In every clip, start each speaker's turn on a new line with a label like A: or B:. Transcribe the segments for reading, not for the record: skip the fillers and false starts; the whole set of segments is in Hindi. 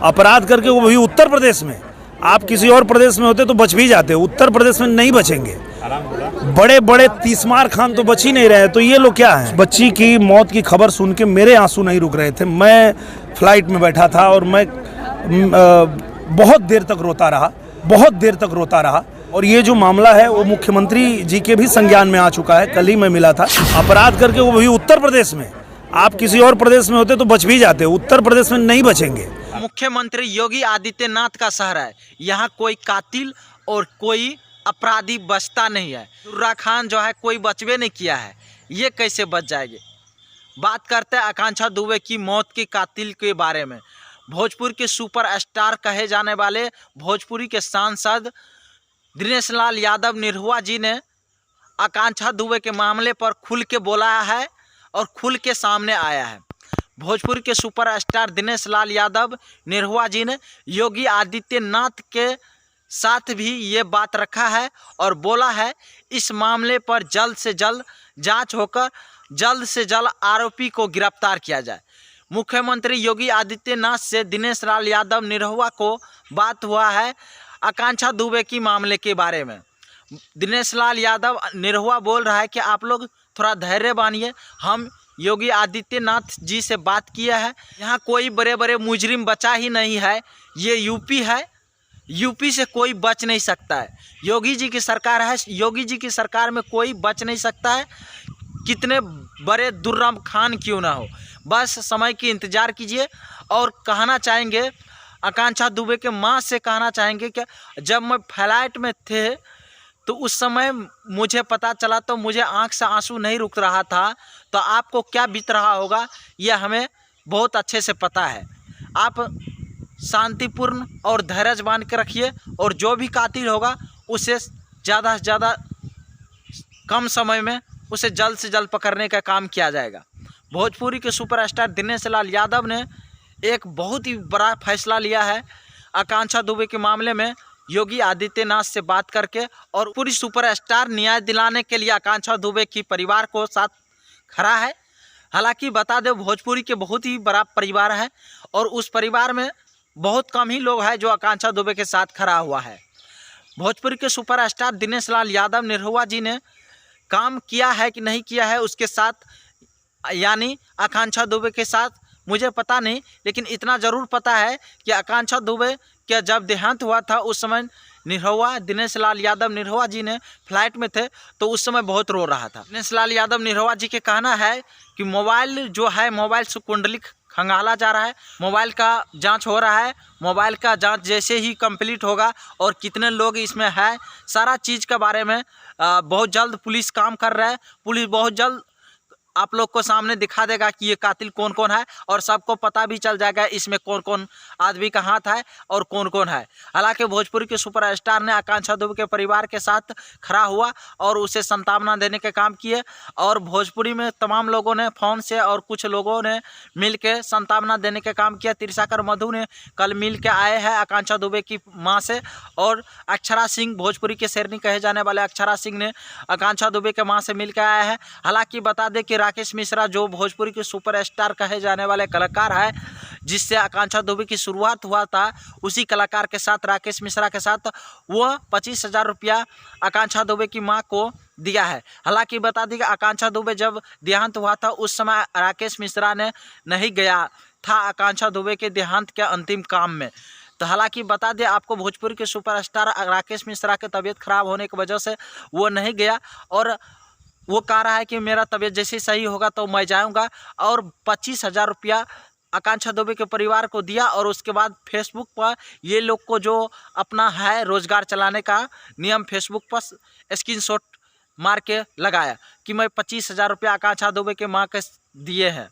A: अपराध करके, वो भी उत्तर प्रदेश में। आप किसी और प्रदेश में होते तो बच भी जाते, उत्तर प्रदेश में नहीं बचेंगे। बड़े बड़े तीसमार खान तो बच ही नहीं रहे, तो ये लोग क्या है। बच्ची की मौत की खबर सुन के मेरे आंसू नहीं रुक रहे थे। मैं फ्लाइट में बैठा था और मैं बहुत देर तक रोता रहा। और ये जो मामला है वो मुख्यमंत्री जी के भी संज्ञान में आ चुका है। कल ही मैं मिला था। अपराध करके, वो भी उत्तर प्रदेश में। आप किसी और प्रदेश में होते तो बच भी जाते, उत्तर प्रदेश में नहीं बचेंगे।
B: मुख्यमंत्री योगी आदित्यनाथ का शहर है, यहाँ कोई कातिल और कोई अपराधी बचता नहीं है। दुर्रा खान जो है कोई बचवे नहीं किया है, ये कैसे बच जाएंगे। बात करते हैं आकांक्षा दुबे की मौत के कातिल के बारे में। भोजपुर के सुपरस्टार कहे जाने वाले भोजपुरी के सांसद दिनेश लाल यादव निरहुआ जी ने आकांक्षा दुबे के मामले पर खुल के बोला है और खुल के सामने आया है। भोजपुर के सुपरस्टार दिनेश लाल यादव निरहुआ जी ने योगी आदित्यनाथ के साथ भी ये बात रखा है और बोला है इस मामले पर जल्द से जल्द जांच होकर जल्द से जल्द आरोपी को गिरफ्तार किया जाए। मुख्यमंत्री योगी आदित्यनाथ से दिनेश लाल यादव निरहुआ को बात हुआ है आकांक्षा दुबे की मामले के बारे में। दिनेश लाल यादव निरहुआ बोल रहा है कि आप लोग थोड़ा धैर्य बानिए, हम योगी आदित्यनाथ जी से बात किया है। यहाँ कोई बड़े बड़े मुजरिम बचा ही नहीं है, ये यूपी है, यूपी से कोई बच नहीं सकता है। योगी जी की सरकार है, योगी जी की सरकार में कोई बच नहीं सकता है, कितने बड़े दुर्रा खान क्यों ना हो। बस समय की इंतज़ार कीजिए। और कहना चाहेंगे आकांक्षा दुबे के माँ से कहना चाहेंगे कि जब मैं फ्लाइट में थे तो उस समय मुझे पता चला तो मुझे आंख से आंसू नहीं रुक रहा था, तो आपको क्या बीत रहा होगा ये हमें बहुत अच्छे से पता है। आप शांतिपूर्ण और धैर्य बांध के रखिए और जो भी कातिल होगा उसे ज़्यादा से ज़्यादा कम समय में उसे जल्द से जल्द पकड़ने का काम किया जाएगा। भोजपुरी के सुपरस्टार दिनेश लाल यादव ने एक बहुत ही बड़ा फैसला लिया है आकांक्षा दुबे के मामले में योगी आदित्यनाथ से बात करके, और पूरी सुपरस्टार न्याय दिलाने के लिए आकांक्षा दुबे की परिवार को साथ खड़ा है। हालांकि बता दें भोजपुरी के बहुत ही बड़ा परिवार है और उस परिवार में बहुत कम ही लोग हैं जो आकांक्षा दुबे के साथ खड़ा हुआ है। भोजपुरी के सुपरस्टार दिनेश लाल यादव निरहुआ जी ने काम किया है कि नहीं किया है उसके साथ, यानी आकांक्षा दुबे के साथ, मुझे पता नहीं, लेकिन इतना ज़रूर पता है कि आकांक्षा दुबे का जब देहांत हुआ था उस समय निरहुआ दिनेश लाल यादव निरहुआ जी ने फ्लाइट में थे तो उस समय बहुत रो रहा था। दिनेश लाल यादव निरहुआ जी के कहना है कि मोबाइल जो है, मोबाइल से कुंडली खंगाला जा रहा है, मोबाइल का जांच हो रहा है। मोबाइल का जांच जैसे ही कंप्लीट होगा और कितने लोग इसमें है, सारा चीज़ के बारे में बहुत जल्द पुलिस काम कर रहा है। पुलिस बहुत जल्द आप लोग को सामने दिखा देगा कि ये कातिल कौन कौन है और सबको पता भी चल जाएगा इसमें कौन कौन आदमी का हाथ है और कौन कौन है। हालांकि भोजपुरी के सुपरस्टार ने आकांक्षा दुबे के परिवार के साथ खड़ा हुआ और उसे सांत्वना देने के काम किए, और भोजपुरी में तमाम लोगों ने फ़ोन से और कुछ लोगों ने मिल के सांत्वना देने के काम किया। तिरसाकर मधु ने कल मिल के आए हैं आकांक्षा दुबे की माँ से, और अक्षरा सिंह, भोजपुरी के शेरनी कहे जाने वाले अक्षरा सिंह ने आकांक्षा दुबे के माँ से मिल के आया है। हालाँकि बता दें कि राकेश मिश्रा जो भोजपुरी के सुपरस्टार कहे जाने वाले कलाकार है, जिससे आकांक्षा दुबे की शुरुआत हुआ था, उसी कलाकार के साथ, राकेश मिश्रा के साथ, वो 25,000 रुपया आकांक्षा दुबे की मां को दिया है। हालांकि बता दें कि आकांक्षा दुबे जब देहांत हुआ था उस समय राकेश मिश्रा ने नहीं गया था आकांक्षा दुबे के देहांत के अंतिम काम में। तो हालांकि बता दें आपको भोजपुरी के सुपरस्टार राकेश मिश्रा की तबीयत खराब होने की वजह से वो नहीं गया, और वो कह रहा है कि मेरा तबीयत जैसे सही होगा तो मैं जाऊंगा, और 25,000 रुपया आकांक्षा दुबे के परिवार को दिया। और उसके बाद फेसबुक पर ये लोग को जो अपना है रोजगार चलाने का नियम, फेसबुक पर स्क्रीनशॉट मार के लगाया कि मैं 25,000 रुपया आकांक्षा दुबे के माँ के दिए हैं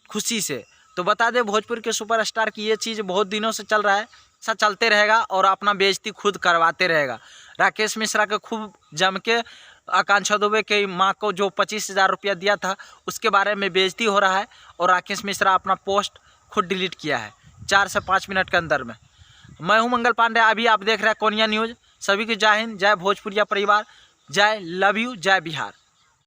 B: खुशी से। तो बता दें भोजपुर के सुपरस्टार की ये चीज़ बहुत दिनों से चल रहा है, ऐसा चलते रहेगा और अपना बेइज्जती खुद करवाते रहेगा। राकेश मिश्रा के खूब जम के आकांक्षा दुबे के माँ को जो 25,000 रुपया दिया था उसके बारे में बेइज्जती हो रहा है, और राकेश मिश्रा अपना पोस्ट खुद डिलीट किया है 4 से 5 मिनट के अंदर में। मैं हूं मंगल पांडे, अभी आप देख रहे हैं कोनिया न्यूज़। सभी को जय हिंद, जय भोजपुरिया परिवार, जय लव यू, जय बिहार।